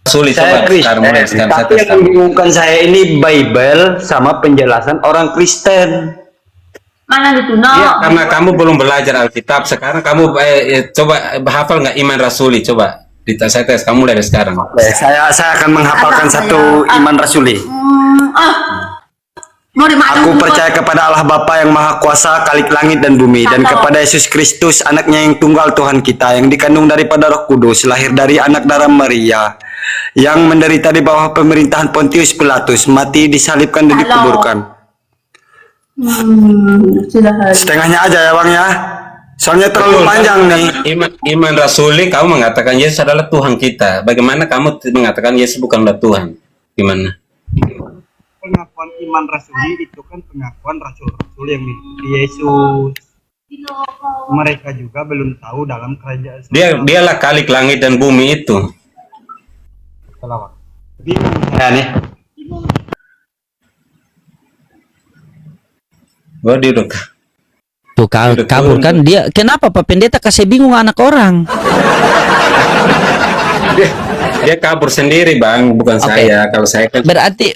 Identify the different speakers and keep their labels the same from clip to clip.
Speaker 1: Sulit
Speaker 2: Saya
Speaker 1: coba sekarang mulai
Speaker 2: Kristen,
Speaker 1: sekarang saya
Speaker 2: tapi
Speaker 1: tes
Speaker 2: yang
Speaker 1: kamu.
Speaker 2: membingungkan saya ini Bible sama penjelasan orang Kristen.
Speaker 3: Mana itu no?
Speaker 1: Iya, karena kamu belum belajar Alkitab. Sekarang kamu coba hafal nggak iman rasuli? Coba saya tes kamu dari sekarang.
Speaker 2: Oke, saya akan menghafalkan satu iman rasuli. Aku percaya kepada Allah Bapa yang Maha Kuasa, Khalik langit dan bumi, dan kepada Yesus Kristus, anaknya yang tunggal Tuhan kita, yang dikandung daripada Roh Kudus, lahir dari anak darah Maria, yang menderita di bawah pemerintahan Pontius Pilatus, mati, disalibkan dan dikuburkan. Setengahnya aja ya Bang ya, soalnya terlalu panjang nih.
Speaker 1: Iman rasuli, kamu mengatakan Yesus adalah Tuhan kita. Bagaimana kamu mengatakan Yesus bukanlah Tuhan? Gimana?
Speaker 2: Pengakuan iman rasuli itu kan pengakuan rasul-rasul yang mengikuti Yesus. Mereka juga belum tahu dalam kerajaan.
Speaker 1: Dialah Khalik langit dan bumi itu.
Speaker 2: Bingung saya nih.
Speaker 1: Waduh, dok.
Speaker 4: Tuh kabur kan dia. Kenapa Pak Pendeta kasih bingung anak orang?
Speaker 1: Dia kabur sendiri Bang, bukan saya. Kalau saya kan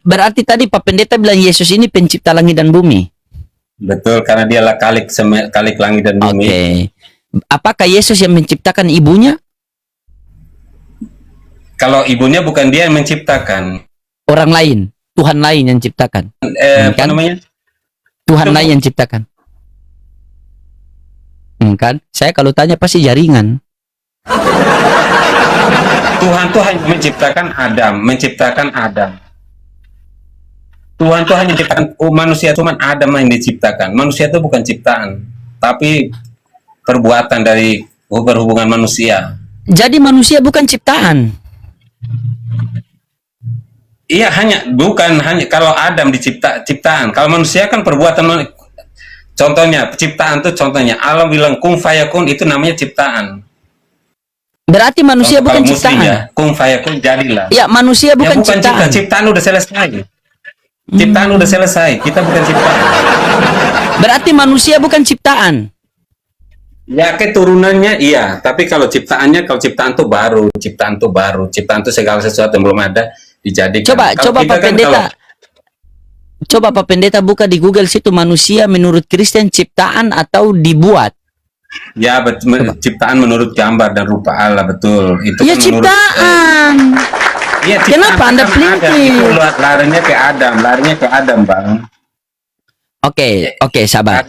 Speaker 4: berarti tadi Pak Pendeta bilang Yesus ini pencipta langit dan bumi.
Speaker 1: betul, karena dialah Khalik langit dan bumi.
Speaker 4: Oke. Apakah Yesus yang menciptakan ibunya?
Speaker 1: Kalau ibunya bukan dia yang menciptakan.
Speaker 4: Orang lain, Tuhan lain yang ciptakan.
Speaker 1: Apa namanya?
Speaker 4: Tuhan lain yang ciptakan. Kan? Saya kalau tanya pasti jaringan.
Speaker 1: Tuhan tuh hanya menciptakan Adam. Tuhan tuh hanya menciptakan manusia, cuman Adam yang diciptakan. Manusia itu bukan ciptaan, tapi perbuatan dari berhubungan manusia.
Speaker 4: Jadi manusia bukan ciptaan.
Speaker 1: Iya, bukan hanya kalau Adam ciptaan. Kalau manusia kan perbuatan. Contohnya ciptaan tuh contohnya Allah bilang kung fayakun, itu namanya ciptaan.
Speaker 4: Berarti manusia bukan ciptaan.
Speaker 1: Ya, kung fayakun jadilah.
Speaker 4: Ya, manusia bukan ciptaan.
Speaker 1: Ciptaan udah selesai. Ciptaan udah selesai. Kita bukan ciptaan.
Speaker 4: Berarti manusia bukan ciptaan.
Speaker 1: Ya, keturunannya iya, tapi kalau ciptaan tuh baru. Ciptaan tuh segala sesuatu yang belum ada dijadikan.
Speaker 4: Coba Pak Pendeta. Coba Pak Pendeta buka di Google situ, manusia menurut Kristen ciptaan atau dibuat?
Speaker 1: Ya, ciptaan menurut gambar dan rupa Allah, betul. Itu
Speaker 4: ya
Speaker 1: kan
Speaker 4: ciptaan.
Speaker 1: Iya,
Speaker 4: Kenapa Anda pelintir?
Speaker 1: Itu larinya ke Adam, Bang.
Speaker 4: Oke, sabar.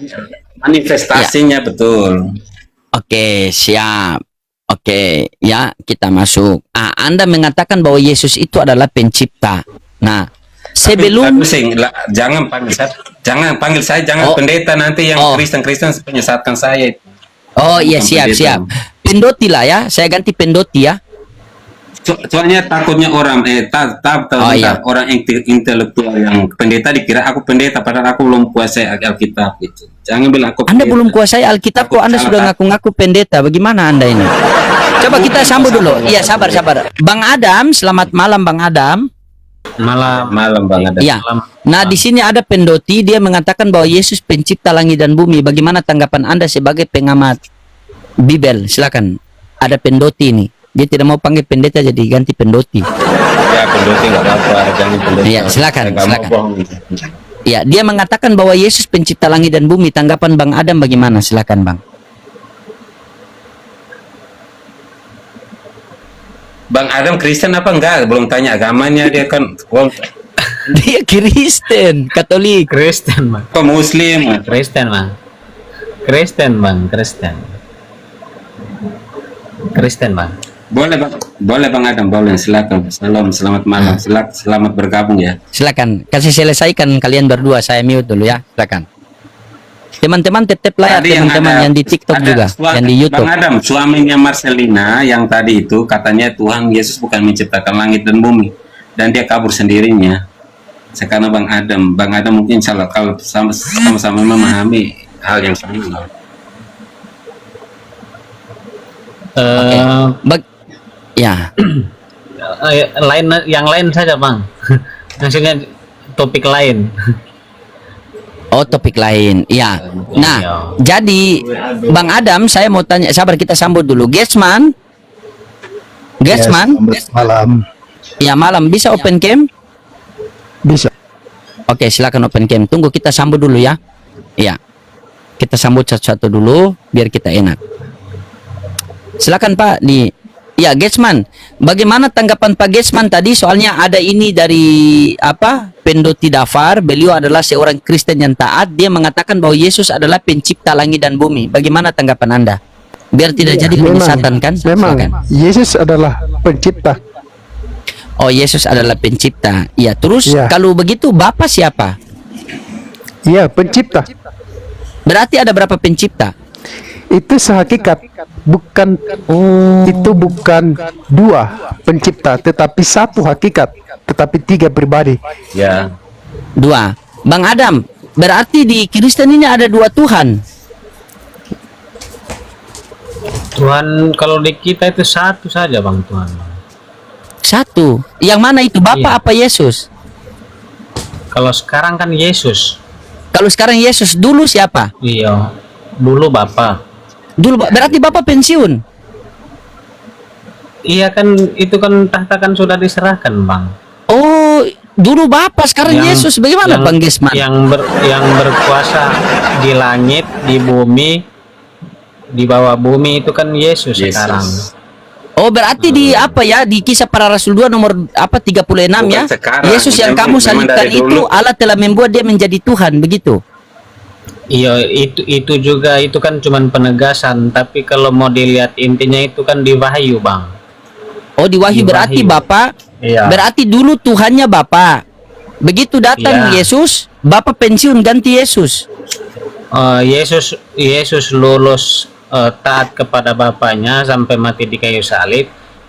Speaker 1: Manifestasinya ya. Betul.
Speaker 4: Oke, siap. Oke, ya kita masuk. Anda mengatakan bahwa Yesus itu adalah pencipta. Nah, sebelum
Speaker 1: jangan panggil saya pendeta, nanti yang Kristen menyesatkan saya.
Speaker 4: Oh iya, siap. Pendoti lah ya, saya ganti pendoti ya.
Speaker 1: Soalnya takutnya orang orang intelektual yang pendeta dikira aku pendeta, padahal aku belum kuasai Alkitab gitu. Jangan bilang aku
Speaker 4: Anda
Speaker 1: pendeta.
Speaker 4: belum kuasai Alkitab kok Anda sudah ngaku-ngaku pendeta. Bagaimana Anda ini? Coba kita sambut dulu. Iya, sabar. Bang Adam, selamat malam Bang Adam.
Speaker 1: Malam Bang Adam.
Speaker 4: Iya. Nah, di sini ada pendoti, dia mengatakan bahwa Yesus pencipta langit dan bumi. Bagaimana tanggapan Anda sebagai pengamat Bible? Silakan. Ada pendoti ini. Dia tidak mau panggil pendeta, jadi ganti pendoti.
Speaker 1: Ya, pendoti nggak apa-apa, jangan pendeta.
Speaker 4: Iya, silakan. Iya, dia mengatakan bahwa Yesus pencipta langit dan bumi. Tanggapan Bang Adam bagaimana? Silakan, Bang.
Speaker 1: Bang Adam Kristen apa enggak? Belum tanya agamanya, dia kan.
Speaker 4: Dia Kristen, Katolik.
Speaker 5: Kristen, Bang.
Speaker 1: Apa Muslim?
Speaker 5: Kristen, Bang.
Speaker 1: Boleh Bang Adam, boleh. Silakan. Selamat malam. Selamat bergabung ya.
Speaker 4: Silakan. Kasih selesaikan kalian berdua, saya mute dulu ya. Silakan. Teman-teman tetap layar, teman-teman yang di TikTok juga, yang di YouTube.
Speaker 1: Bang Adam, suaminya Marcelina yang tadi itu katanya Tuhan Yesus bukan menciptakan langit dan bumi, dan dia kabur sendirinya. Sekarang Bang Adam mungkin salah kalau sama-sama memahami hal yang sama.
Speaker 4: Ya.
Speaker 5: Yang lain saja Bang. Maksudnya topik lain.
Speaker 4: Oh, topik lain. Ya. Nah, jadi Bang Adam, saya mau tanya, sabar kita sambut dulu. Gesman.
Speaker 6: Yes, malam.
Speaker 4: Ya malam bisa open cam?
Speaker 2: Bisa.
Speaker 4: Oke, silakan open cam. Tunggu kita sambut dulu ya. Iya. Kita sambut satu-satu dulu biar kita enak. Silakan Pak di ya Gesman. Bagaimana tanggapan Pak Gesman tadi? Soalnya ada ini dari apa? Pendoti Dafar. Beliau adalah seorang Kristen yang taat. Dia mengatakan bahwa Yesus adalah pencipta langit dan bumi. Bagaimana tanggapan Anda? Biar tidak jadi penyesatan kan?
Speaker 6: Memang
Speaker 4: Silakan.
Speaker 6: Yesus adalah pencipta.
Speaker 4: Oh, Yesus adalah pencipta. Ya, terus
Speaker 6: Ya.
Speaker 4: kalau begitu Bapa siapa?
Speaker 6: Iya, pencipta.
Speaker 4: Berarti ada berapa pencipta?
Speaker 6: Itu sehakikat, bukan itu bukan dua pencipta, tetapi satu hakikat, tetapi tiga pribadi.
Speaker 1: Ya.
Speaker 4: Dua. Bang Adam, berarti di Kristen ini ada dua Tuhan.
Speaker 5: Tuhan kalau di kita itu satu saja bang Tuhan.
Speaker 4: Satu. Yang mana itu? Bapa
Speaker 5: Iya.
Speaker 4: apa Yesus?
Speaker 5: Kalau sekarang kan Yesus.
Speaker 4: Kalau sekarang Yesus, dulu siapa?
Speaker 5: Iya. Dulu Bapa.
Speaker 4: Dulu berarti Bapak pensiun.
Speaker 5: Iya kan itu kan tahta kan sudah diserahkan bang.
Speaker 4: Oh, dulu Bapak, sekarang Yesus. Bagaimana
Speaker 5: yang-
Speaker 4: Bang Gesman?
Speaker 5: yang berkuasa di langit, di bumi, di bawah bumi itu kan Yesus
Speaker 1: Yesus.
Speaker 5: sekarang.
Speaker 4: Oh, berarti di apa ya? Di Kisah Para Rasul 2 nomor apa 36 ya?
Speaker 1: Bukan sekarang.
Speaker 4: Yesus yang
Speaker 1: Memang-
Speaker 4: kamu
Speaker 1: memang
Speaker 4: salibkan
Speaker 1: dari
Speaker 4: itu
Speaker 1: dulu.
Speaker 4: Allah telah membuat dia menjadi Tuhan, begitu.
Speaker 5: Iya itu juga itu kan cuman penegasan, tapi kalau mau dilihat intinya itu kan di Wahyu bang.
Speaker 4: Oh, di Wahyu
Speaker 5: Di
Speaker 4: berarti
Speaker 5: Wahyu.
Speaker 4: Bapak.
Speaker 5: Iya.
Speaker 4: Berarti dulu Tuhannya Bapak. Begitu datang
Speaker 5: Iya.
Speaker 4: Yesus, Bapak pensiun ganti Yesus.
Speaker 5: Yesus lulus taat kepada Bapaknya sampai mati di kayu salib.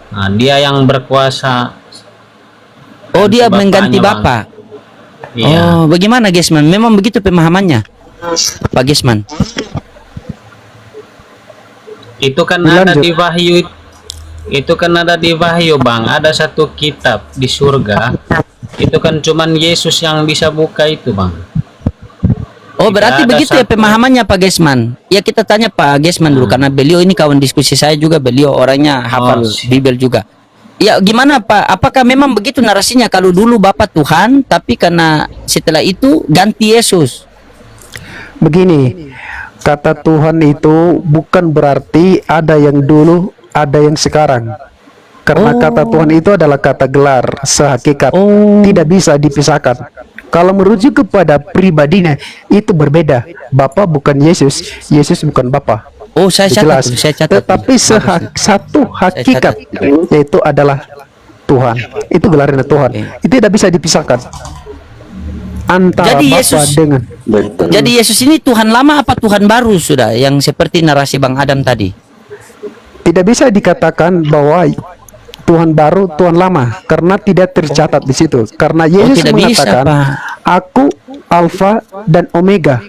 Speaker 5: Nah, dia yang berkuasa.
Speaker 4: Oh, dia
Speaker 5: Bapaknya,
Speaker 4: mengganti
Speaker 5: Bang.
Speaker 4: Bapak.
Speaker 5: Iya.
Speaker 4: Oh, bagaimana Gesman? Memang begitu pemahamannya, Pak Gesman.
Speaker 5: Itu kan
Speaker 6: Lanjut.
Speaker 5: ada di Wahyu. Itu kan ada di Wahyu bang. Ada satu kitab di surga. Itu kan cuman Yesus yang bisa buka itu bang.
Speaker 4: Oh,
Speaker 5: Tidak
Speaker 4: berarti
Speaker 5: ada
Speaker 4: begitu ya
Speaker 5: satu.
Speaker 4: pemahamannya Pak Gesman. Ya kita tanya Pak Gesman dulu karena beliau ini kawan diskusi saya juga, beliau orangnya hafal
Speaker 5: siap.
Speaker 4: Bibel juga. Ya gimana Pak? Apakah memang begitu narasinya kalau dulu Bapak Tuhan, tapi karena setelah itu ganti Yesus?
Speaker 6: Begini, kata Tuhan itu bukan berarti ada yang dulu, ada yang sekarang. Karena kata Tuhan itu adalah kata gelar, sehakikat, tidak bisa dipisahkan. Kalau merujuk kepada pribadinya, itu berbeda. Bapa bukan Yesus, Yesus bukan Bapa.
Speaker 4: Oh, saya
Speaker 6: Jelas.
Speaker 4: catat, dulu, saya catat.
Speaker 6: Tetapi satu hakikat yaitu adalah Tuhan. Itu gelarnya Tuhan. Itu tidak bisa dipisahkan antara
Speaker 4: Jadi
Speaker 6: Bapa
Speaker 4: Yesus-
Speaker 6: dengan
Speaker 1: Betul.
Speaker 4: Jadi Yesus ini Tuhan lama apa Tuhan baru sudah yang seperti narasi Bang Adam tadi?
Speaker 6: tidak bisa dikatakan bahwa Tuhan baru, Tuhan lama, karena tidak tercatat di situ. Karena Yesus
Speaker 4: tidak bisa,
Speaker 6: mengatakan,
Speaker 4: Pak.
Speaker 6: "Aku Alfa dan Omega,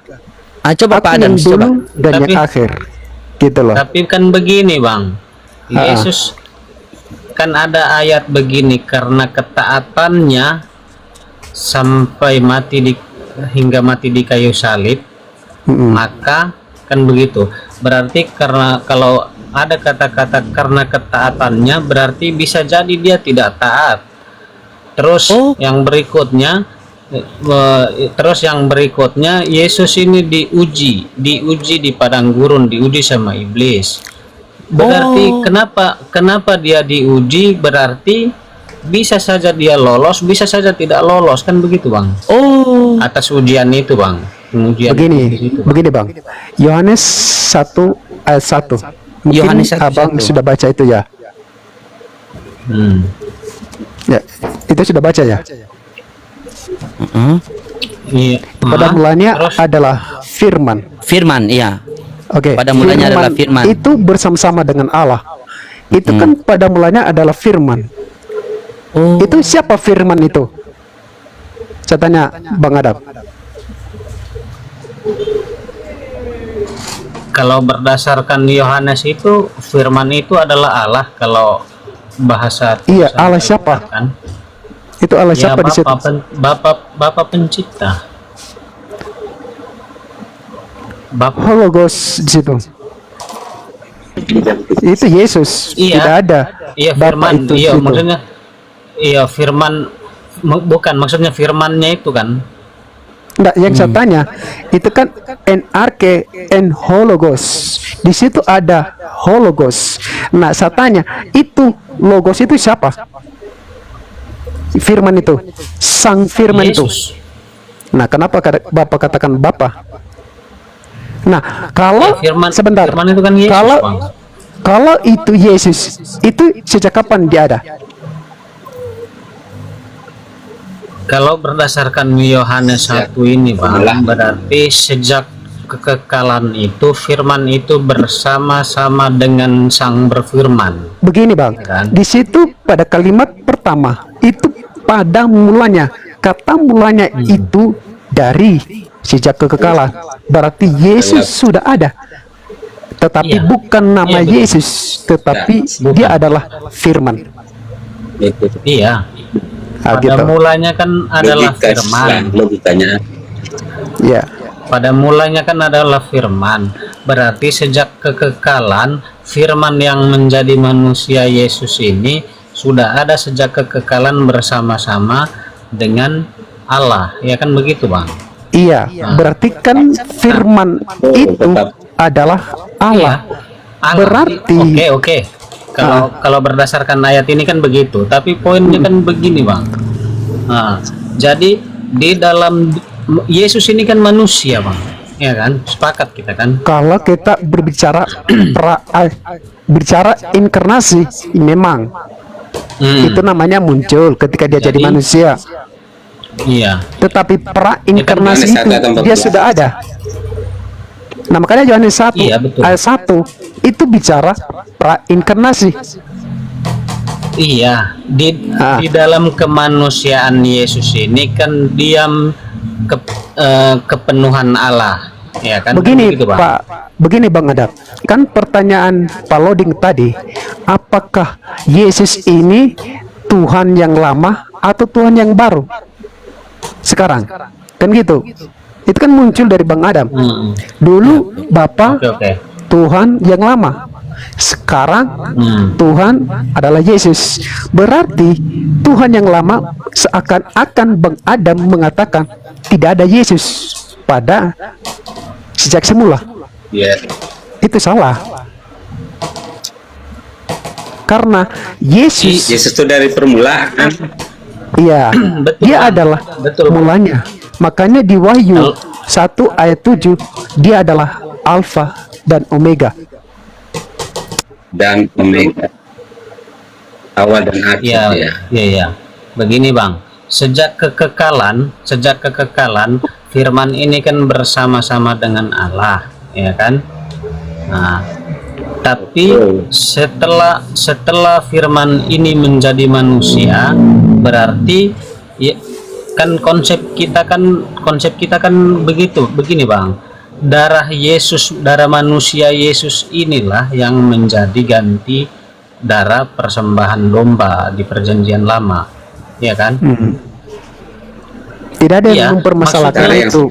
Speaker 4: Ah, coba
Speaker 6: aku
Speaker 4: Pak Adam,
Speaker 6: yang
Speaker 4: coba.
Speaker 6: dulu dan yang
Speaker 5: Tapi-
Speaker 6: akhir." Gitu loh.
Speaker 5: Tapi kan begini bang. Yesus kan ada ayat begini, karena ketaatannya sampai hingga mati di kayu salib, maka kan begitu. Berarti karena kalau ada kata-kata karena ketaatannya, berarti bisa jadi dia tidak taat. Terus
Speaker 4: Oh.
Speaker 5: yang berikutnya Yesus ini diuji di padang gurun, diuji sama iblis. Berarti kenapa dia diuji? Berarti bisa saja dia lolos, bisa saja tidak lolos, kan begitu bang?
Speaker 4: Oh,
Speaker 5: Atas ujian itu bang. Ujian itu, Bang.
Speaker 6: Begini Bang. Yohanes 1 ayat 1. Mungkin
Speaker 4: Yohanes 1,
Speaker 6: Abang
Speaker 4: 1.
Speaker 6: sudah baca itu ya. Ya, itu sudah baca ya.
Speaker 5: Iya.
Speaker 6: Pada mulanya
Speaker 5: Terus
Speaker 6: adalah firman.
Speaker 4: Firman, iya.
Speaker 6: Oke.
Speaker 4: Pada mulanya adalah firman.
Speaker 6: Itu bersama-sama dengan Allah. Itu kan pada mulanya adalah firman.
Speaker 4: Oh,
Speaker 6: Itu siapa firman itu? Saya tanya Bang Adam.
Speaker 5: kalau berdasarkan Yohanes itu, firman itu adalah Allah. Kalau bahasa
Speaker 6: Iya,
Speaker 5: tulisan
Speaker 6: Allah
Speaker 5: kita
Speaker 6: siapa?
Speaker 5: kan,
Speaker 6: Itu Allah
Speaker 5: ya
Speaker 6: siapa di situ?
Speaker 5: Bapa pencipta. Bapa.
Speaker 6: Logos di situ. Itu Yesus.
Speaker 5: Iya.
Speaker 6: Tidak ada.
Speaker 5: Iya,
Speaker 6: Bapa
Speaker 5: firman.
Speaker 6: itu
Speaker 5: Iya,
Speaker 6: situ.
Speaker 5: maksudnya iya firman, bukan maksudnya firmannya itu kan.
Speaker 6: Enggak, yang saya tanya itu kan en arke en hologos. Di situ ada hologos. Nah, saya tanya, itu logos itu siapa? Firman itu, sang firman itu.
Speaker 5: Yesus.
Speaker 6: Nah, kenapa Bapak katakan Bapa? Nah, kalau
Speaker 5: Firman,
Speaker 6: sebentar,
Speaker 5: firman itu kan Yesus,
Speaker 6: kalau
Speaker 5: Bang.
Speaker 6: kalau itu Yesus, itu sejak kapan dia ada?
Speaker 5: Kalau berdasarkan Yohanes 1 ini, Bang, berarti sejak kekekalan itu firman itu bersama-sama dengan sang berfirman.
Speaker 6: Begini Bang,
Speaker 5: Kan?
Speaker 6: di situ pada kalimat pertama itu pada mulanya, kata mulanya itu dari sejak kekekalan. Berarti Yesus sudah ada, tetapi
Speaker 5: Iya.
Speaker 6: bukan nama
Speaker 5: Iya, betul.
Speaker 6: Yesus, tetapi dia adalah firman.
Speaker 1: Itu
Speaker 5: Iya.
Speaker 6: Ah,
Speaker 5: Pada
Speaker 6: gitu.
Speaker 5: mulanya kan adalah
Speaker 1: logika Islam,
Speaker 5: firman.
Speaker 1: logikanya.
Speaker 6: Ya,
Speaker 5: Pada mulanya kan adalah firman. Berarti sejak kekekalan firman yang menjadi manusia Yesus ini sudah ada sejak kekekalan bersama-sama dengan Allah. Ya kan begitu, Bang?
Speaker 6: iya. Berarti kan firman itu adalah Allah.
Speaker 5: Allah.
Speaker 6: Berarti-
Speaker 5: Oke. Kalau berdasarkan ayat ini kan begitu, tapi poinnya kan begini, Bang. Nah, jadi di dalam Yesus ini kan manusia, Bang. Ya kan? Sepakat kita kan?
Speaker 6: Kalau kita berbicara bicara inkarnasi, memang itu namanya muncul ketika dia jadi
Speaker 5: Jadi-
Speaker 6: manusia.
Speaker 5: Iya.
Speaker 6: Tetapi pra-inkarnasi
Speaker 1: Yohanes
Speaker 6: itu
Speaker 1: 1 ayat
Speaker 6: dia
Speaker 1: 14.
Speaker 6: sudah ada. Nah, makanya Yohanes 1
Speaker 5: Iya, betul.
Speaker 6: ayat 1 itu bicara pra-inkarnasi.
Speaker 5: Iya,
Speaker 6: Ah.
Speaker 5: di dalam kemanusiaan Yesus ini kan diam kepenuhan Allah, ya kan?
Speaker 6: Begini
Speaker 5: Begitu, Bang.
Speaker 6: Pak, begini Bang Adam. Kan pertanyaan Pak Loding tadi, apakah Yesus ini Tuhan yang lama atau Tuhan yang baru? Sekarang, kan gitu. Itu kan muncul dari Bang Adam. Dulu Bapa
Speaker 5: Oke.
Speaker 6: Tuhan yang lama. Sekarang Tuhan adalah Yesus. Berarti Tuhan yang lama seakan-akan Bang Adam mengatakan tidak ada Yesus pada sejak semula.
Speaker 1: Iya.
Speaker 6: Itu salah. Karena Yesus,
Speaker 1: Yesus itu dari permulaan.
Speaker 6: iya,
Speaker 5: Betul,
Speaker 6: dia
Speaker 5: Bang.
Speaker 6: adalah
Speaker 5: Betul, Bang.
Speaker 6: mulanya. Makanya di Wahyu 1 ayat 7 dia adalah Alfa dan Omega.
Speaker 1: Dan Omega, awal dan akhir.
Speaker 5: Iya,
Speaker 1: Ya.
Speaker 5: iya. Begini, Bang. Sejak kekekalan firman ini kan bersama-sama dengan Allah, ya kan? Nah, tapi setelah firman ini menjadi manusia, berarti ya, kan konsep kita kan begini, Bang. Darah manusia Yesus inilah yang menjadi ganti darah persembahan domba di perjanjian lama, ya kan?
Speaker 6: Tidak ada
Speaker 5: Iya,
Speaker 6: yang mempermasalahkan
Speaker 1: maksudnya
Speaker 6: itu,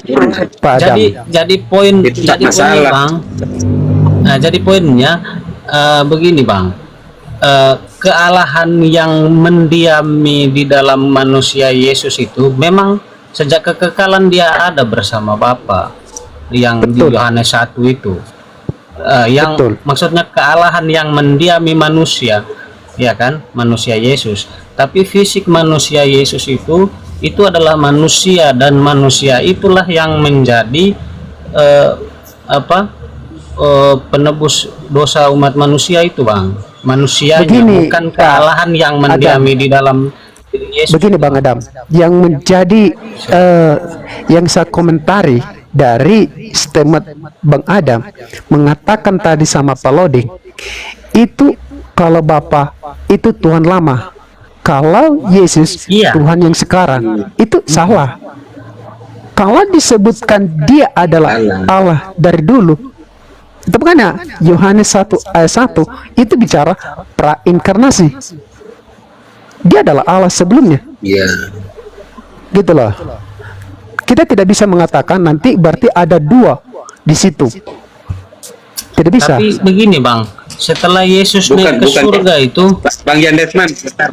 Speaker 6: Pak Adam.
Speaker 5: Jadi poin
Speaker 1: Itu tak
Speaker 5: jadi poinnya,
Speaker 1: masalah.
Speaker 5: Bang. Nah, jadi poinnya begini, Bang. Kealahan yang mendiami di dalam manusia Yesus itu memang sejak kekekalan dia ada bersama Bapa yang
Speaker 6: Betul.
Speaker 5: di Yohanes 1 itu. Yang
Speaker 6: Betul.
Speaker 5: maksudnya kealahan yang mendiami manusia, ya kan? Manusia Yesus. Tapi fisik manusia Yesus itu adalah manusia, dan manusia itulah yang menjadi penebus dosa umat manusia itu, Bang. Manusianya,
Speaker 6: Begini,
Speaker 5: bukan
Speaker 6: Pak
Speaker 5: kealahan yang mendiami di dalam diri Yesus.
Speaker 6: Begini Bang Adam, yang menjadi yang saya komentari dari statement Bang Adam mengatakan tadi sama Pak Loding, itu kalau Bapa itu Tuhan lama, kalau Yesus
Speaker 5: Iya.
Speaker 6: Tuhan yang sekarang, itu salah. Kalau disebutkan dia adalah Allah dari dulu, itu makanya Yohanes 1 ayat 1 itu bicara pra-inkarnasi. Dia adalah Allah sebelumnya.
Speaker 1: Iya.
Speaker 6: Gitu loh. Kita tidak bisa mengatakan nanti berarti ada dua di situ. Tidak bisa.
Speaker 5: Tapi begini, Bang, setelah Yesus naik ke surga itu,
Speaker 1: Bang Jan Desman, bentar.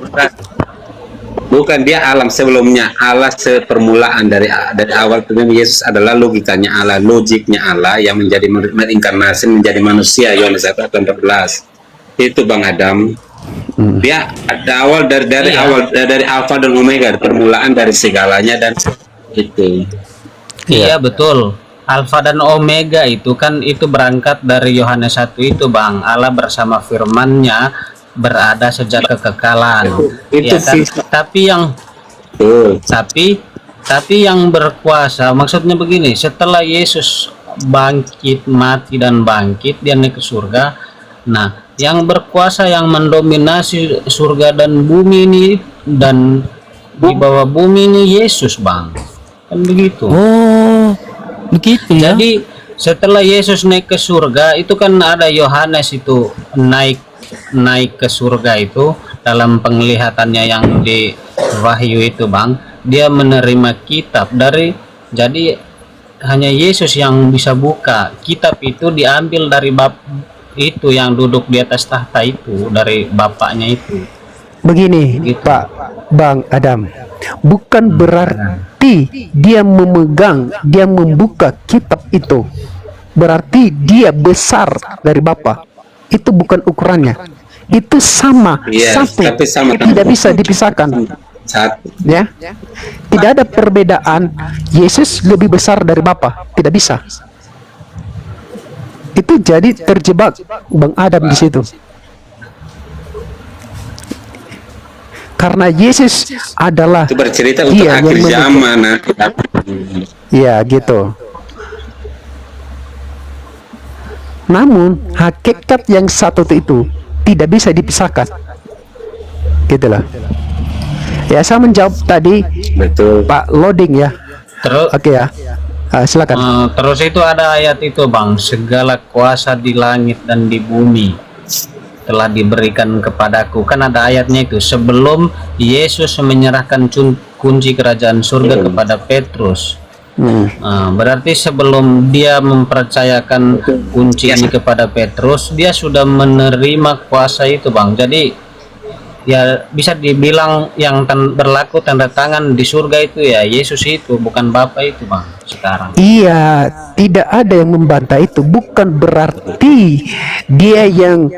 Speaker 1: Bukan, dia alam sebelumnya, Allah sepermulaan dari awal itu memang Yesus adalah logikanya Allah, logiknya Allah yang menjadi berinkarnasi menjadi manusia. Yohanes 1:14. Itu Bang Adam. Dia ada awal dari
Speaker 5: Iya.
Speaker 1: awal dari alfa dan omega, permulaan dari segalanya dan itu.
Speaker 5: Iya betul. Alfa dan Omega itu kan itu berangkat dari Yohanes 1 itu Bang. Allah bersama firman-Nya berada sejak kekekalan.
Speaker 1: Itu
Speaker 5: Ya kan?
Speaker 1: sih.
Speaker 5: Tapi yang
Speaker 1: Betul.
Speaker 5: tapi yang berkuasa maksudnya begini, setelah Yesus bangkit, mati dan bangkit, dia naik ke surga. Nah, yang berkuasa yang mendominasi surga dan bumi ini dan di bawah bumi ini Yesus Bang. Kan begitu.
Speaker 4: Oh, begitu ya.
Speaker 5: Jadi setelah Yesus naik ke surga itu kan ada Yohanes itu naik ke surga itu dalam penglihatannya yang di Wahyu itu Bang, dia menerima kitab jadi hanya Yesus yang bisa buka kitab itu, diambil dari itu yang duduk di atas tahta itu, dari bapaknya itu.
Speaker 6: Begini,
Speaker 5: Gitu.
Speaker 6: Pak Bang Adam, bukan berarti dia memegang, dia membuka kitab itu, berarti dia besar dari Bapa. Itu bukan ukurannya. Itu sama,
Speaker 1: Iya,
Speaker 6: satu,
Speaker 1: tapi sama.
Speaker 6: tidak bisa dipisahkan.
Speaker 1: Satu.
Speaker 6: Ya, tidak ada perbedaan. Yesus lebih besar dari Bapa, tidak bisa. Itu jadi terjebak Bang Adam di situ. Karena Yesus adalah
Speaker 1: Itu bercerita untuk
Speaker 6: Iya,
Speaker 1: akhir
Speaker 6: yang
Speaker 1: zaman.
Speaker 6: ya gitu. Namun hakikat yang satu itu tidak bisa dipisahkan. Gitulah. Ya, saya menjawab tadi
Speaker 1: Betul.
Speaker 6: Pak Loading ya.
Speaker 5: Terus
Speaker 6: Oke ya. Silakan.
Speaker 5: terus itu ada ayat itu Bang, segala kuasa di langit dan di bumi telah diberikan kepadaku. Kan ada ayatnya itu sebelum Yesus menyerahkan kunci kerajaan surga kepada Petrus. Berarti sebelum dia mempercayakan kunci ini kepada Petrus, dia sudah menerima kuasa itu Bang. Jadi ya bisa dibilang yang berlaku tanda tangan di surga itu ya Yesus itu, bukan Bapa itu Bang sekarang.
Speaker 6: Iya, tidak ada yang membantah itu. Bukan berarti dia yang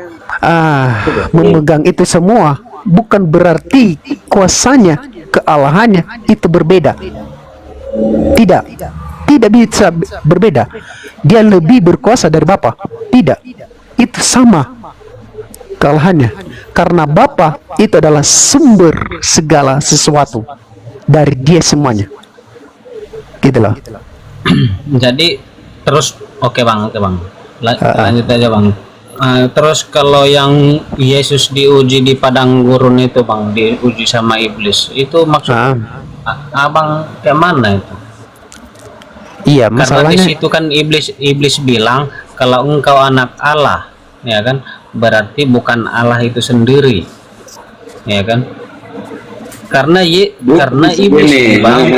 Speaker 6: memegang itu semua. Bukan berarti kuasanya, kealahannya itu berbeda. Tidak, tidak bisa berbeda. Dia lebih berkuasa dari Bapa. Tidak, itu sama kealahannya. Karena Bapa itu adalah sumber segala sesuatu, dari Dia semuanya. Gitu loh.
Speaker 5: Jadi terus oke Bang. Lanjut aja Bang. Terus kalau yang Yesus diuji di padang gurun itu Bang, diuji sama iblis, itu maksud Abang kayak mana itu?
Speaker 6: Iya,
Speaker 5: Karena di
Speaker 6: masalahnya
Speaker 5: situ kan iblis bilang kalau engkau anak Allah, ya kan? Berarti bukan Allah itu sendiri, ya kan? Karena iblis ini Bang,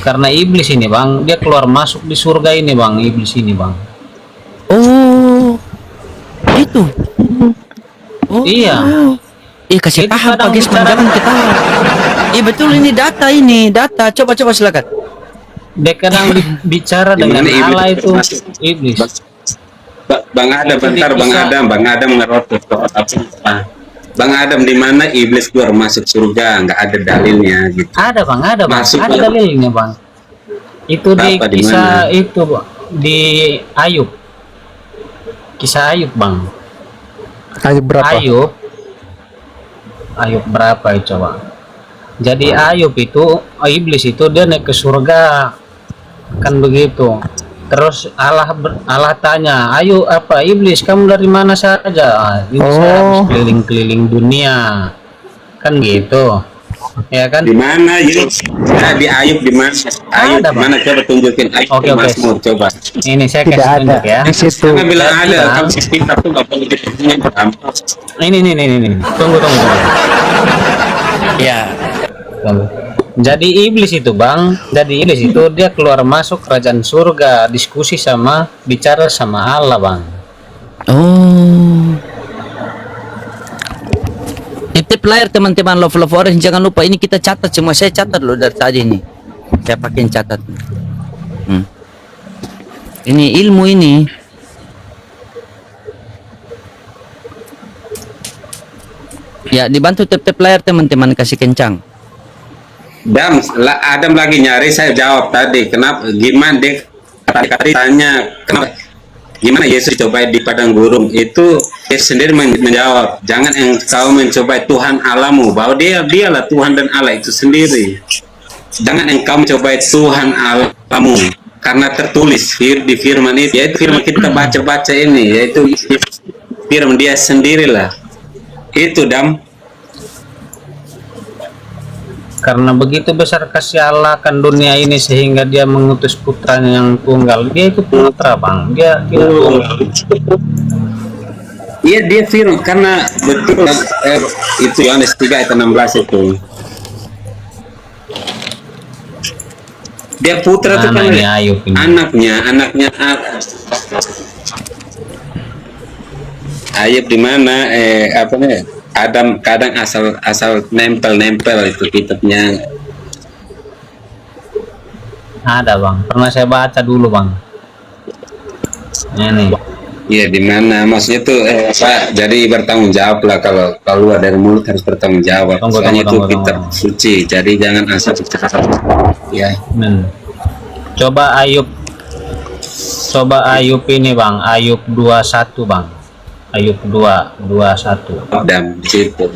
Speaker 5: karena iblis ini Bang, dia keluar masuk di surga ini Bang, iblis ini Bang.
Speaker 4: Oh, itu. Oh,
Speaker 5: Iya.
Speaker 4: kasih
Speaker 5: Itu
Speaker 4: paham
Speaker 5: kadang
Speaker 4: Pak
Speaker 5: bicara-
Speaker 4: jangan kita. Iya betul, ini data. Coba silakan.
Speaker 5: Dia kadang bicara dengan
Speaker 1: Gimana iblis
Speaker 5: Allah itu
Speaker 1: masuk?
Speaker 5: iblis.
Speaker 1: Bang Adam,
Speaker 5: Itu
Speaker 1: bentar
Speaker 5: bisa.
Speaker 1: Bang Adam ngerotot ke otak kita. Bang Adam, di mana iblis keluar masuk surga? Nggak ada dalilnya gitu.
Speaker 5: Ada Bang, ada
Speaker 1: Masuk,
Speaker 5: ada
Speaker 1: Bang.
Speaker 5: dalilnya Bang. Itu di
Speaker 1: Apa, di
Speaker 5: kisah
Speaker 1: mana?
Speaker 5: itu Bang, di Ayub. Kisah Ayub Bang.
Speaker 6: Ayub berapa?
Speaker 5: Ayub berapa itu coba? Jadi Ayub itu, iblis itu dia naik ke surga, kan begitu. Terus Allah tanya, ayo apa iblis kamu dari mana saja? Ini saya habis keliling-keliling dunia, kan gitu, ya kan?
Speaker 1: Di mana Ayub? Di Ayub di mana? Ayub
Speaker 5: Ada,
Speaker 1: di mana? Coba tunjukin Ayub.
Speaker 5: Oke.
Speaker 1: Mazmur, coba.
Speaker 5: Ini saya
Speaker 6: Tidak
Speaker 5: kasih
Speaker 6: ada
Speaker 5: tunjuk ya.
Speaker 6: di situ.
Speaker 1: Karena bilang
Speaker 5: Saya
Speaker 1: ada,
Speaker 5: bilang-
Speaker 1: kamu kitab tuh nggak perlu ditanya.
Speaker 5: Ini. Tunggu.
Speaker 4: Ya.
Speaker 5: Tunggu. Jadi iblis itu Bang, dia keluar masuk kerajaan surga, diskusi bicara sama Allah Bang.
Speaker 4: Oh. layar teman-teman love orange, jangan lupa ini kita catat semua. Saya catat loh dari tadi nih. Saya pakai catat. Ini ilmu ini. Ya, dibantu tap-tap layar teman-teman, kasih kencang.
Speaker 1: Adam lagi nyari, saya jawab tadi. Kenapa? Gimana dia tadi tanya kenapa? Gimana Yesus coba di padang gurun? Itu Yesus sendiri menjawab, jangan engkau mencobai Tuhan Allahmu, bahwa dialah Tuhan dan Allah itu sendiri. Jangan engkau mencobai Tuhan Allahmu, karena tertulis di firman itu, yaitu firman kita baca-baca ini, yaitu firman dia sendirilah. Itu Dam.
Speaker 5: Karena begitu besar kasih Allah akan dunia ini sehingga dia mengutus putranya yang tunggal. Dia itu putra, Bang. Dia tunggal.
Speaker 1: Iya, dia firman, karena betul itu Yohanes 3 ayat 16 itu. Dia putra itu kan
Speaker 5: Mana ini Ayub ini?
Speaker 1: anaknya Ayub di mana apa nih? Adam kadang asal nempel itu kitabnya.
Speaker 5: Ada, Bang. Pernah saya baca dulu, Bang. Ini.
Speaker 1: Iya, di mana maksudnya tuh Pak, jadi bertanggung jawab lah, kalau keluar dari mulut harus bertanggung jawab. Soalnya itu kitab suci, jadi jangan asal ya.
Speaker 5: Coba Ayub ini, Bang. Ayub 21, Bang. Ayub 2:21.
Speaker 1: Dan di situ.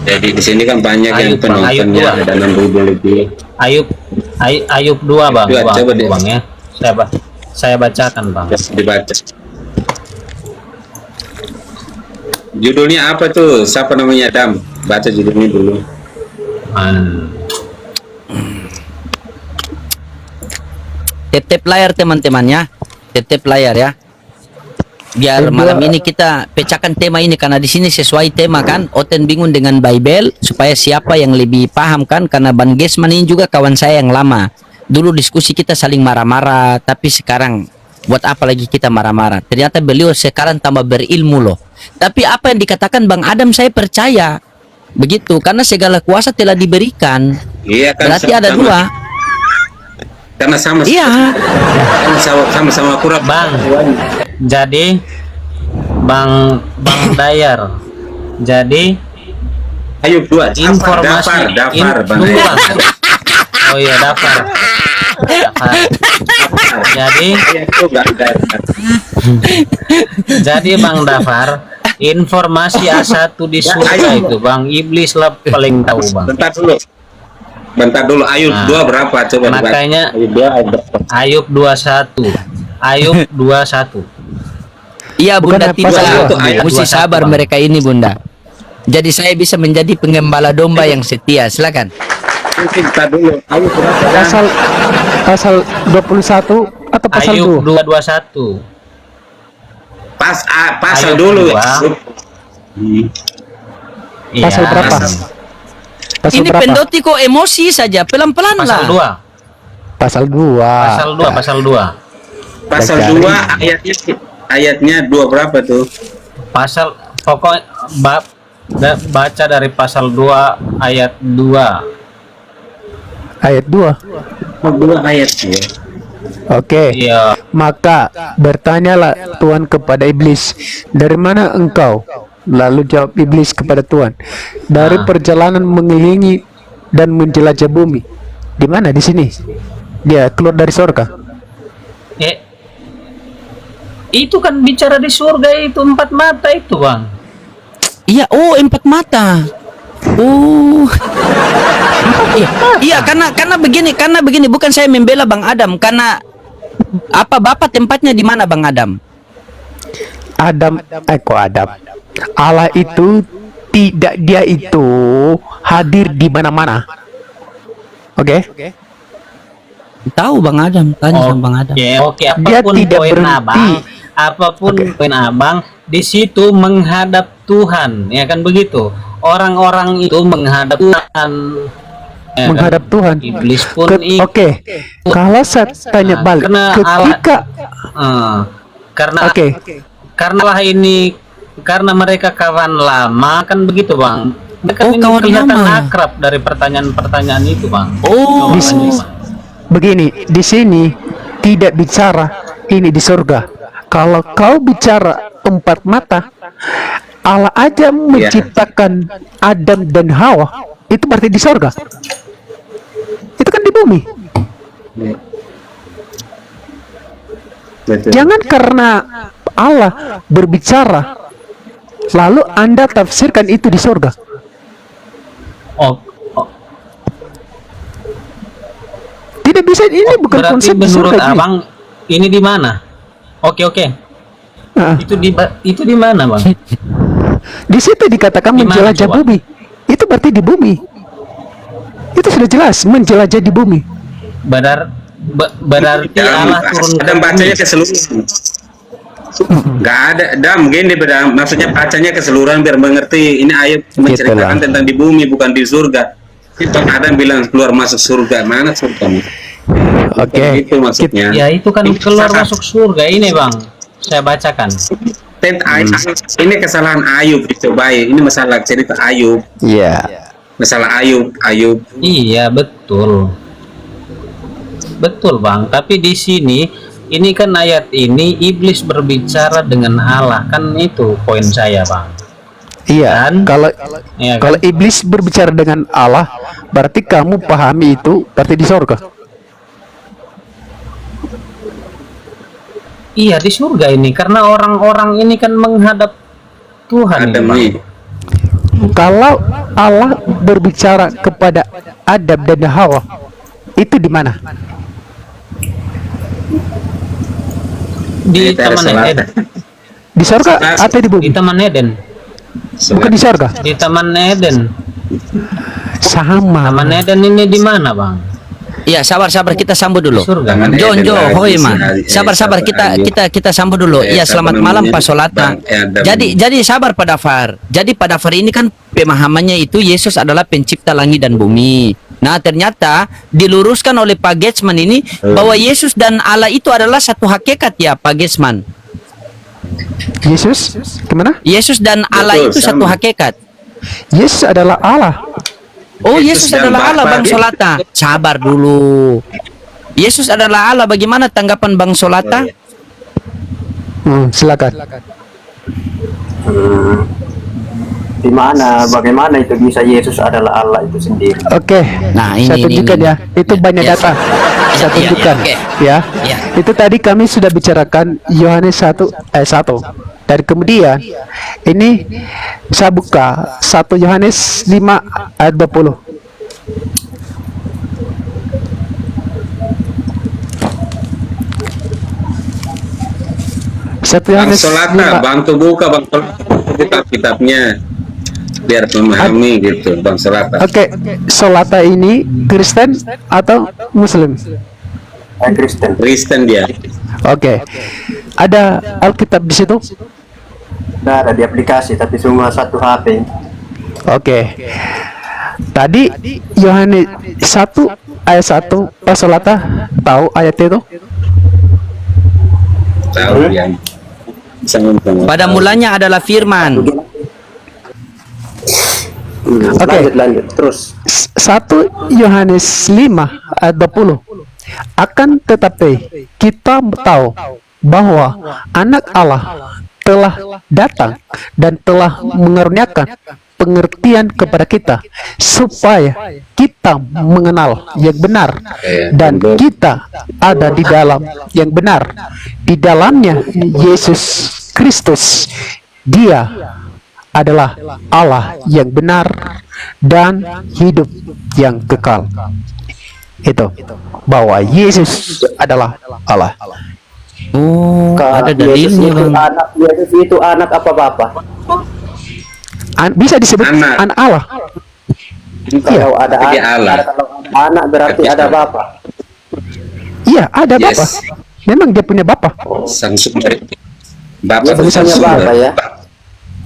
Speaker 1: Jadi di sini kan banyak yang
Speaker 5: Ayub, Bang.
Speaker 1: penontonnya, ada 6.000 lebih.
Speaker 5: Ayub 2, Bang.
Speaker 1: Coba deh.
Speaker 5: Bang ya. Saya bacakan, Bang.
Speaker 1: Dibaca. Judulnya apa tuh? Siapa namanya Dam? Baca judulnya dulu.
Speaker 4: Tap-tap layar teman-teman ya. Tap-tap layar ya. Biar malam ini kita pecahkan tema ini, karena di sini sesuai tema kan. Oten bingung dengan Bible, supaya siapa yang lebih paham kan, karena Ban Gesman ini juga kawan saya yang lama. Dulu diskusi kita saling marah-marah, tapi sekarang buat apa lagi kita marah-marah? Ternyata beliau sekarang tambah berilmu loh. Tapi apa yang dikatakan Bang Adam saya percaya. Begitu, karena segala kuasa telah diberikan.
Speaker 1: Iya kan.
Speaker 4: Berarti ada dua.
Speaker 1: Karena sama.
Speaker 4: Iya.
Speaker 1: Sama kurang.
Speaker 5: Bang. Jadi Bang Dayar. Jadi
Speaker 1: Ayub 2
Speaker 5: informasi
Speaker 1: Dafar Bang.
Speaker 5: Tunggu, Bang. Oh iya, Dafar. Jadi Bang Dafar, informasi A1 di surga itu Bang, iblis lah paling tahu, Bang.
Speaker 1: Bentar dulu, Ayub 2 berapa? Coba
Speaker 5: makanya Ayub 21. Ayub 21.
Speaker 4: Iya Bunda,
Speaker 6: Bukan pasal
Speaker 4: tidak
Speaker 5: dua.
Speaker 4: mesti sabar
Speaker 5: Bang.
Speaker 4: mereka ini Bunda. Jadi saya bisa menjadi pengembala domba yang setia. Silakan.
Speaker 1: Bentar dulu, Ayub berapa?
Speaker 6: Pasal 21 atau pasal
Speaker 5: Ayub
Speaker 6: 2?
Speaker 5: 2:21.
Speaker 1: Pasal
Speaker 5: Ayub
Speaker 1: dulu.
Speaker 5: 2.
Speaker 6: Pasal
Speaker 5: Iya.
Speaker 6: berapa? Pasal
Speaker 4: Ini
Speaker 6: berapa?
Speaker 4: pendoti kok emosi saja, pelan-pelan
Speaker 5: Pasal
Speaker 4: lah.
Speaker 5: 2.
Speaker 6: Pasal 2.
Speaker 5: Pasal 2.
Speaker 1: Pasal 2 ayatnya 2 berapa tuh?
Speaker 5: Pasal pokok baca dari pasal 2 ayat 2.
Speaker 6: Ayat 2.
Speaker 1: 2 ayat ya.
Speaker 6: Oke.
Speaker 5: Iya.
Speaker 6: Maka bertanyalah Tuhan kepada iblis, dari mana engkau? Lalu jawab iblis kepada Tuhan, dari perjalanan mengelilingi dan menjelajah bumi. Di mana? Di sini. Dia keluar dari surga.
Speaker 5: Itu kan bicara di surga itu 4 mata itu, Bang.
Speaker 4: Iya, oh 4 mata. Oh. Iya, karena begini, bukan saya membela Bang Adam, karena apa Bapak tempatnya di mana Bang Adam?
Speaker 6: Adam. Allah itu tidak, dia itu hadir di mana-mana. Oke?
Speaker 4: Tahu Bang Adam, tanya sama Bang Adam.
Speaker 5: Oke,
Speaker 6: Dia
Speaker 5: apapun
Speaker 6: tidak
Speaker 5: poin
Speaker 6: berhenti.
Speaker 5: Abang, apapun poin Abang, di situ menghadap Tuhan, ya kan begitu. Orang-orang itu menghadap Tuhan. Ya kan?
Speaker 6: Menghadap Tuhan.
Speaker 5: Iblis pun
Speaker 6: Oke. Kalau saya tanya balik,
Speaker 5: karena
Speaker 6: ketika
Speaker 5: karena
Speaker 6: Oke.
Speaker 5: karena lah ini karena mereka kawan lama kan begitu bang. Mereka
Speaker 4: Oh,
Speaker 5: ini
Speaker 4: kawan
Speaker 5: kelihatan
Speaker 4: lama.
Speaker 5: akrab dari pertanyaan-pertanyaan itu bang.
Speaker 4: Oh,
Speaker 5: Coba
Speaker 6: Bis-
Speaker 5: lanjut, Bang.
Speaker 6: Begini, di sini tidak bicara ini di surga. Kalau kau bicara 4 mata, Allah aja menciptakan Adam dan Hawa, itu berarti di surga. Itu kan di bumi.
Speaker 1: Betul.
Speaker 6: Jangan karena Allah berbicara lalu Anda tafsirkan itu di surga.
Speaker 5: Oh, oh,
Speaker 6: Tidak bisa, ini bukan
Speaker 5: berarti
Speaker 6: konsep di
Speaker 5: menurut
Speaker 6: surga. Ji.
Speaker 5: abang ini di mana? Oke.
Speaker 6: Ah,
Speaker 5: Itu di mana bang?
Speaker 6: di situ dikatakan
Speaker 5: Di mana,
Speaker 6: menjelajah
Speaker 5: coba?
Speaker 6: bumi. Itu berarti di bumi. Itu sudah jelas menjelajah di bumi.
Speaker 5: Berarti Allah turun ke
Speaker 1: Adam bacanya
Speaker 5: bumi.
Speaker 1: keseluruhan. Nggak ada, Dam, gini Bedam, maksudnya bacanya keseluruhan biar mengerti. Ini ayat menceritakan
Speaker 6: Gitulah.
Speaker 1: tentang di bumi, bukan di surga. Itu Adam bilang keluar masuk surga, mana surga?
Speaker 6: Oke.
Speaker 1: Itu maksudnya.
Speaker 5: Ya itu kan keluar masuk surga ini bang. Saya bacakan.
Speaker 1: Ini kesalahan Ayub dicobai. Ini masalah cerita Ayub.
Speaker 6: Iya.
Speaker 1: Masalah Ayub.
Speaker 5: Iya betul. Betul bang. Tapi di sini ini kan ayat ini iblis berbicara dengan Allah, kan itu poin saya bang.
Speaker 6: Iya.
Speaker 5: Dan-
Speaker 6: Kalau
Speaker 5: Iya kan?
Speaker 6: kalau iblis berbicara dengan Allah, berarti kamu pahami itu berarti di surga.
Speaker 5: Iya di surga ini karena orang-orang ini kan menghadap Tuhan ini,
Speaker 1: Adam
Speaker 5: Bang.
Speaker 1: nih.
Speaker 6: Kalau Allah berbicara kepada Adam dan Hawa, itu di mana?
Speaker 5: Di
Speaker 1: Daerah
Speaker 5: Taman
Speaker 1: selatan.
Speaker 5: Eden.
Speaker 6: Di surga atau di
Speaker 5: Di
Speaker 6: bumi?
Speaker 5: Taman Eden.
Speaker 6: Bukan di surga.
Speaker 5: Di Taman Eden.
Speaker 6: Sama.
Speaker 5: Taman Eden ini di mana bang?
Speaker 4: iya, sabar kita sambut dulu.
Speaker 5: Di surga.
Speaker 1: Taman
Speaker 4: Jo,
Speaker 1: Eden lagi,
Speaker 4: hoi
Speaker 1: si
Speaker 4: ma.
Speaker 1: Ali-
Speaker 4: Sabar kita sambut dulu. Iya, selamat
Speaker 1: apa
Speaker 4: malam
Speaker 1: namanya?
Speaker 4: Pak Solata.
Speaker 1: Bang Adam.
Speaker 4: Jadi sabar Pak Dafar. Jadi Pak Dafar ini kan pemahamannya itu Yesus adalah pencipta langit dan bumi. Nah, ternyata diluruskan oleh Pak Getsman ini bahwa Yesus dan Allah itu adalah satu hakikat ya, Pak Getsman.
Speaker 6: Yesus gimana?
Speaker 4: Yesus dan Allah
Speaker 1: Betul,
Speaker 4: itu satu
Speaker 1: sama.
Speaker 4: hakikat.
Speaker 6: Yesus adalah Allah.
Speaker 4: Oh,
Speaker 1: Yesus
Speaker 4: Yesus
Speaker 1: dan
Speaker 4: adalah Allah,
Speaker 1: Bapa.
Speaker 4: Bang Solata. Sabar dulu. Yesus adalah Allah. Bagaimana tanggapan Bang Solata?
Speaker 6: Silakan.
Speaker 7: Di mana, bagaimana itu bisa Yesus adalah Allah itu sendiri?
Speaker 6: Oke.
Speaker 4: Nah,
Speaker 6: Saya
Speaker 4: ini,
Speaker 6: tunjukkan
Speaker 4: ini.
Speaker 6: ya. Itu banyak
Speaker 4: Ya.
Speaker 6: data. Saya
Speaker 4: Ya,
Speaker 6: tunjukkan
Speaker 4: oke.
Speaker 6: ya.
Speaker 4: Ya.
Speaker 6: Itu tadi kami sudah bicarakan Yohanes 1 ayat 1. Dan kemudian ini saya buka 1 Yohanes 5 ayat 20. Satu
Speaker 1: Bang
Speaker 6: Yohanes
Speaker 1: Solata,
Speaker 6: 5.
Speaker 1: bantu buka Bang Solata, buka kitabnya biar memahami gitu Bang Solata.
Speaker 6: Oke, Solata ini Kristen atau Muslim?
Speaker 7: Kristen.
Speaker 1: Kristen dia.
Speaker 6: Oke. Ada Alkitab di situ?
Speaker 7: Nggak ada di aplikasi, tapi semua satu HP.
Speaker 6: Oke. Tadi Yohanes 1 ayat 1 Pak Solata tahu ayat itu?
Speaker 1: Tahu dia. Bisa ngomong.
Speaker 4: Pada mulanya adalah firman.
Speaker 6: Oke.
Speaker 7: Lanjut. Terus.
Speaker 6: 1 Yohanes 5 ayat 20. Akan tetapi kita tahu bahwa anak Allah telah datang dan telah mengaruniakan pengertian kepada kita supaya kita mengenal yang benar dan kita ada di dalam yang benar, di dalamnya Yesus Kristus. Dia adalah Allah yang benar dan hidup yang kekal. Itu bahwa Yesus adalah Allah.
Speaker 4: Oh, ada
Speaker 7: Yesus
Speaker 4: dalilnya
Speaker 7: itu
Speaker 4: Bang.
Speaker 7: anak, Yesus itu anak apa bapak?
Speaker 6: Bisa disebut
Speaker 1: Anak.
Speaker 6: anak Allah.
Speaker 7: Kalau ada
Speaker 1: Dia
Speaker 7: anak,
Speaker 1: Allah.
Speaker 7: kalau ada anak berarti
Speaker 1: Tapi
Speaker 7: ada
Speaker 1: sama.
Speaker 7: bapak.
Speaker 6: Iya, ada
Speaker 1: Yes.
Speaker 6: Bapak. Memang dia punya Bapak.
Speaker 1: Sang sumber. Bapak
Speaker 7: Yesus
Speaker 1: bukan
Speaker 7: punya
Speaker 1: sumber.
Speaker 7: bapak ya.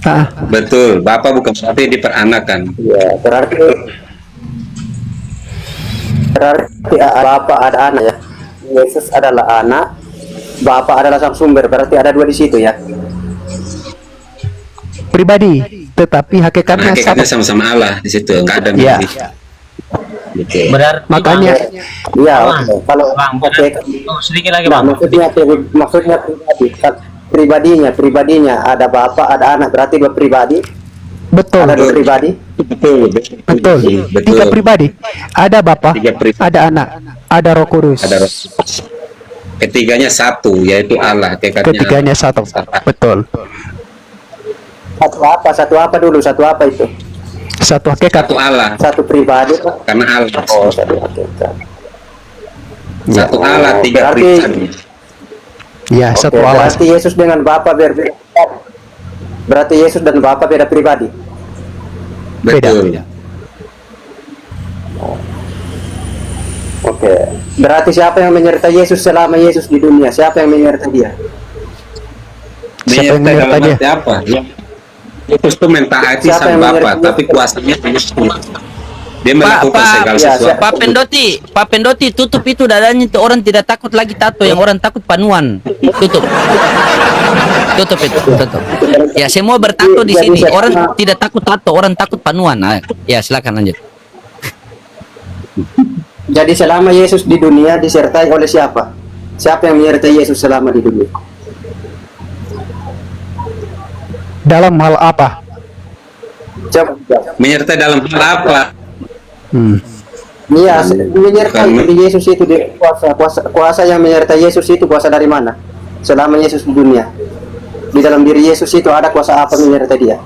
Speaker 6: Ah,
Speaker 1: Betul, Bapak bukan berarti diperanakan.
Speaker 7: Ya, berarti bapak ada anak ya. Yesus adalah anak, bapak adalah sang sumber. Berarti ada dua di situ ya.
Speaker 6: pribadi, tetapi hakikatnya
Speaker 1: Hakikatnya
Speaker 6: satu.
Speaker 1: sama-sama Allah di situ. Kadang
Speaker 6: Ya.
Speaker 1: gitu.
Speaker 5: Berarti
Speaker 6: Makanya
Speaker 7: Iya,
Speaker 5: Bang,
Speaker 7: oke. Kalau
Speaker 5: Bang,
Speaker 7: oke,
Speaker 5: oh, sedikit lagi
Speaker 7: nah,
Speaker 5: Bang.
Speaker 7: maksudnya pribadinya ada bapak, ada anak, berarti dua pribadi,
Speaker 6: betul,
Speaker 7: ada dua pribadi.
Speaker 1: Betul.
Speaker 6: betul. Tiga pribadi. Ada Bapa,
Speaker 1: Tiga pribadi.
Speaker 6: ada Anak, ada Roh Kudus.
Speaker 1: Ada ketiganya satu, yaitu Allah. Hakikatnya
Speaker 6: Ketiganya satu. Betul.
Speaker 7: Satu apa dulu? Satu apa itu?
Speaker 6: Satu hakikat.
Speaker 1: satu Allah,
Speaker 7: Satu pribadi.
Speaker 1: karena Allah.
Speaker 7: Oh, satu hakikat.
Speaker 1: Satu Allah, tiga
Speaker 7: Berarti-
Speaker 1: pribadi.
Speaker 6: Ya,
Speaker 7: Oke,
Speaker 6: satu Allah.
Speaker 7: berarti Yesus dengan Bapa berbeda. Berarti Yesus dan Bapa beda pribadi.
Speaker 6: Beda.
Speaker 1: Betul.
Speaker 7: Oke. Berarti siapa yang menyertai Yesus selama Yesus di dunia? Siapa yang menyertai dia?
Speaker 6: Siapa yang
Speaker 1: Menyertai dalam
Speaker 6: menyertai
Speaker 1: arti apa? Yesus itu mentaati
Speaker 7: Siapa
Speaker 1: sang
Speaker 7: yang
Speaker 1: Bapa,
Speaker 7: menyertai
Speaker 1: tapi
Speaker 7: Yesus?
Speaker 1: kuasanya Yesus. Dia melakukan segala
Speaker 7: ya,
Speaker 1: sesuatu.
Speaker 4: Pak Pendoti, tutup itu dadanya itu, orang tidak takut lagi tato, yang orang takut panuan. Tutup. Tutup itu, tutup. Ya, semua bertato di sini. Orang tidak takut tato, orang takut panuan. Nah, ya, silakan lanjut.
Speaker 7: Jadi selama Yesus di dunia disertai oleh siapa? Siapa yang menyertai Yesus selama di dunia?
Speaker 6: Dalam hal apa?
Speaker 7: Coba.
Speaker 1: Menyertai dalam hal apa?
Speaker 7: Iya, menyertai.
Speaker 1: Karena-
Speaker 7: Jadi Yesus itu kuasa yang menyertai Yesus itu kuasa dari mana? Selama Yesus di dunia. Di dalam diri Yesus itu ada kuasa apa menyertai dia?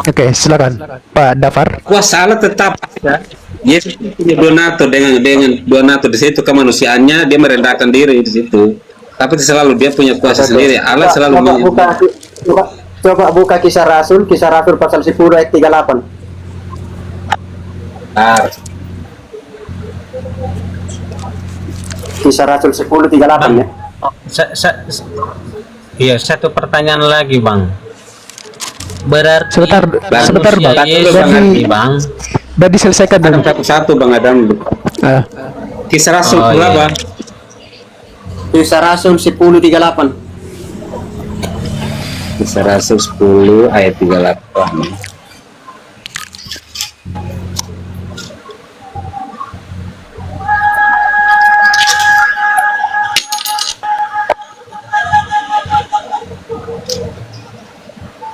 Speaker 6: Oke, silakan Pak Dafar.
Speaker 1: Kuasa Allah tetap ada. Yesus punya donatur dengan donatur di situ kemanusiaannya, dia merendahkan diri di situ. Tapi selalu dia punya kuasa sendiri. Allah selalu
Speaker 7: Coba buka Kisah Rasul pasal 10 ayat 38. Kisah Rasul 10:38 ya.
Speaker 5: Iya, satu pertanyaan lagi Bang. Berarti
Speaker 6: Sebentar, sebentar
Speaker 5: manusia
Speaker 6: Bang.
Speaker 5: Yesus
Speaker 6: Berarti,
Speaker 5: nanti, Bang.
Speaker 6: berarti diselesaikan dulu.
Speaker 1: satu Bang Adam.
Speaker 6: Ah,
Speaker 1: Kisah Rasul
Speaker 5: Oh, iya.
Speaker 1: berapa?
Speaker 7: Kisah Rasul 10:38.
Speaker 1: Kisah Rasul 10 ayat 38.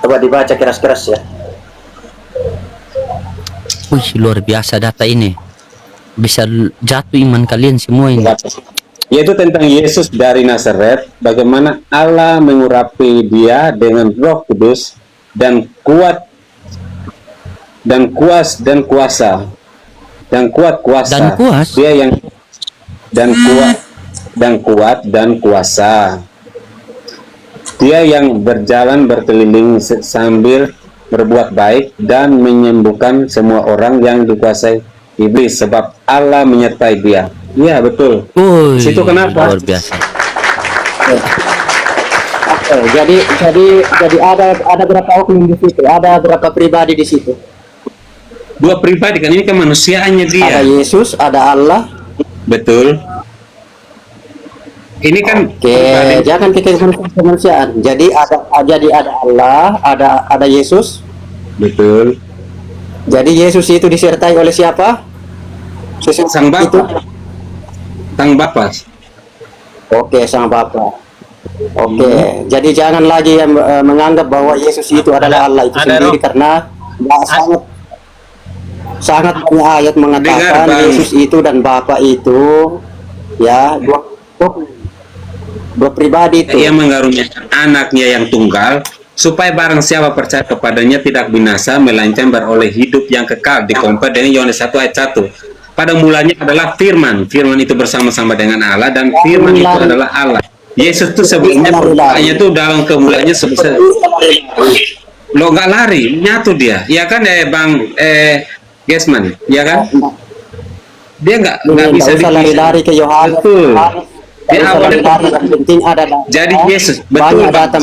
Speaker 7: Coba dibaca keras-keras ya.
Speaker 4: Wih, luar biasa data ini. Bisa jatuh iman kalian semua ini.
Speaker 1: Yaitu tentang Yesus dari Nazaret, bagaimana Allah mengurapi dia dengan Roh Kudus dan kuat dan kuasa
Speaker 4: Dan kuas?
Speaker 1: Dia yang kuat dan kuasa. Dia yang berjalan berkeliling sambil berbuat baik dan menyembuhkan semua orang yang dikuasai iblis, sebab Allah menyertai dia. Iya, betul.
Speaker 4: Wih,
Speaker 1: Situ kenapa?
Speaker 4: luar biasa.
Speaker 7: Oke, jadi ada berapa oknum di situ? Ada berapa pribadi di situ?
Speaker 1: Dua pribadi kan, ini kemanusiaannya dia.
Speaker 7: Ada Yesus, ada Allah.
Speaker 1: Betul. Ini kan
Speaker 7: Oke, jangan kita kemanusiaan. Jadi ada Allah, ada Yesus.
Speaker 1: betul.
Speaker 7: Jadi Yesus itu disertai oleh siapa?
Speaker 1: Sang Bapa.
Speaker 7: Itu.
Speaker 1: Sang Bapa.
Speaker 7: Oke, Sang Bapa. Oke, jadi jangan lagi yang menganggap bahwa Yesus itu adalah Allah itu
Speaker 5: ada
Speaker 7: sendiri,
Speaker 5: roh.
Speaker 7: karena sangat banyak ayat mengatakan
Speaker 1: Bang.
Speaker 7: Yesus itu dan Bapa itu ya dua pribadi itu.
Speaker 1: Ia mengaruniakan anaknya yang tunggal, supaya barang siapa percaya kepadanya tidak binasa, melainkan beroleh hidup yang kekal. Dikompar dengan Yohanes 1 ayat 1. Pada mulanya adalah firman. Firman itu bersama-sama dengan Allah, dan firman itu adalah Allah. Yesus itu sebelumnya permulaannya itu dalam kemulaannya sebesar lo nggak lari, nyatu dia, ya kan Bang Gesman, ya kan? Dia nggak bisa
Speaker 7: usah lari-lari ke Yohanes.
Speaker 1: Betul. Di
Speaker 7: Nggak usah
Speaker 1: awalnya
Speaker 7: lari-lari, yang penting ada data.
Speaker 1: jadi Yesus, betul.
Speaker 7: Banyak
Speaker 1: Bang.
Speaker 7: data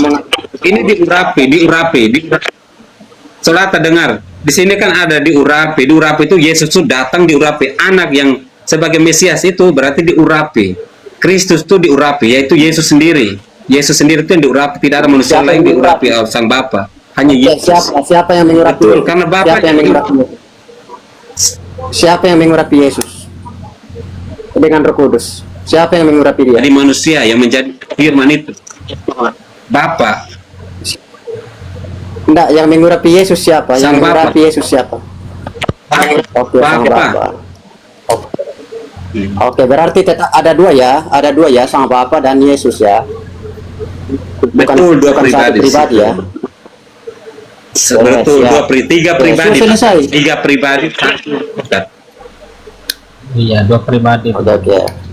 Speaker 1: Ini diurapi. Saudara dengar, di sini kan ada diurapi itu Yesus itu datang diurapi, anak yang sebagai Mesias itu berarti diurapi. Kristus itu diurapi, yaitu Yesus sendiri. Yesus sendiri itu yang diurapi, tidak ada manusia
Speaker 7: Siapa
Speaker 1: lain
Speaker 7: yang
Speaker 1: diurapi oleh sang Bapa. Hanya Yesus.
Speaker 7: Siapa yang mengurapi?
Speaker 1: Betul, karena Bapa
Speaker 7: Siapa yang mengurapi? Siapa yang mengurapi Yesus? Dengan Roh Kudus. Siapa yang mengurapi dia?
Speaker 1: Jadi manusia yang menjadi firman itu. Bapa.
Speaker 7: Enggak, yang mengurapi Yesus siapa? Yang
Speaker 1: Sang Bapa.
Speaker 7: mengurapi Yesus siapa? Oke, sang
Speaker 1: Bapa.
Speaker 7: Bapa. Oke, berarti tetap ada dua ya, sang Bapa dan Yesus ya.
Speaker 1: Betul, dua
Speaker 7: bukan satu
Speaker 1: pribadi.
Speaker 7: pribadi ya.
Speaker 1: Betul,
Speaker 7: siap.
Speaker 1: tiga
Speaker 7: Oke,
Speaker 1: pribadi.
Speaker 7: sudah selesai.
Speaker 1: Tiga pribadi.
Speaker 5: Iya, dua pribadi.
Speaker 7: Oke.